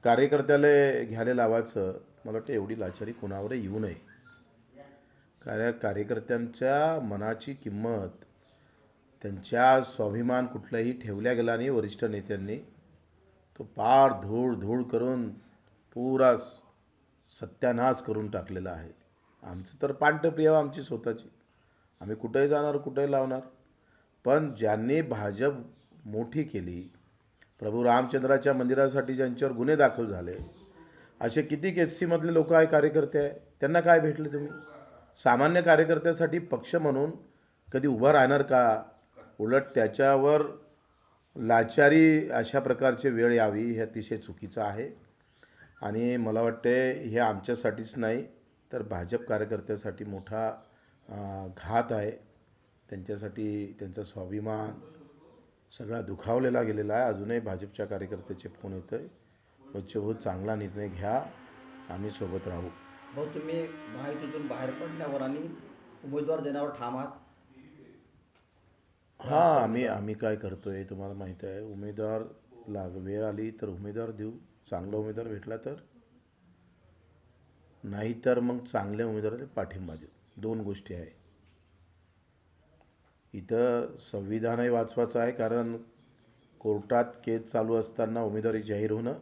कार्यकर्त्याला घ्यायला लावायचं, मला वाटतं एवढी लाचारी कोणावर येऊ नये. कार्यकर्त्यांच्या मनाची किंमत, त्यांच्या स्वाभिमान कुठलाही ठेवल्या गेला नाही. वरिष्ठ नेत्यांनी तो पार धूळ धूळ करून पुरा सत्यानाश करून टाकलेला आहे. आमचं तर पांटप्रिय आमची स्वतःची, आम्ही कुठेही जाणार, कुठेही लावणार. पण ज्यांनी भाजप मोठी केली, प्रभू रामचंद्राच्या मंदिरासाठी ज्यांच्यावर गुन्हे दाखल झाले, असे किती एससीमधले लोक आहे, कार्यकर्ते आहे, त्यांना काय भेटले तुम्ही? सामान्य कार्यकर्त्यासाठी पक्ष म्हणून कधी उभा राहणार का? उलट त्याच्यावर लाचारी अशा प्रकारची वेळ यावी हे अतिशय चुकीचं आहे. आणि मला वाटते हे आमच्यासाठीच नाही तर भाजप कार्यकर्त्यासाठी मोठा घात आहे. त्यांच्यासाठी त्यांचा स्वाभिमान सगळा दुखावलेला गेलेला आहे. अजूनही भाजपच्या कार्यकर्त्याचे फोन येत आहे, रोजच्या चांगला निर्णय घ्या, आम्ही सोबत राहू. भाऊ, तुम्ही महायुतीतून बाहेर पडल्यावर आणि उमेदवार देण्यावर ठाम आहात. हां, आम्ही काय करतो आहे तुम्हाला माहीत आहे. उमेदवार वेळ आली तर उमेदवार देऊ, चांगला उमेदवार भेटला तर, नाही तर मग चांगल्या उमेदवाराला पाठिंबा देऊ. दोन गोष्टी आहे. इथं संविधानही वाचवायचं आहे, कारण कोर्टात केस चालू असताना उमेदवारी जाहीर होणं,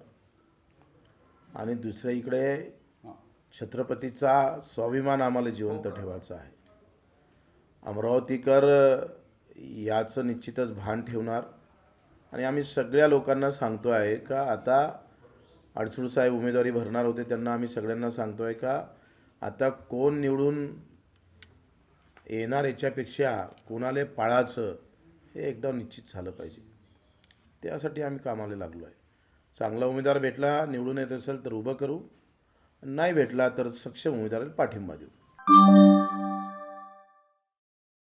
आणि दुसऱ्या इकडे छत्रपतीचा स्वाभिमान आम्हाला जिवंत ठेवायचा आहे. अमरावतीकर याचं निश्चितच भान ठेवणार. आणि आम्ही सगळ्या लोकांना सांगतो आहे का, आता अडसूळ साहेब उमेदवारी भरणार होते, त्यांना आम्ही सगळ्यांना सांगतो आहे का, आता कोण निवडून येणार याच्यापेक्षा कोणाला पाळायचं हे एकदा निश्चित झालं पाहिजे. त्यासाठी आम्ही कामाला लागलो आहे. चांगला उमेदवार भेटला, निवडून येत असेल तर उभं करू, नाही भेटला तर सक्षम उमेदवाराला पाठिंबा देऊ.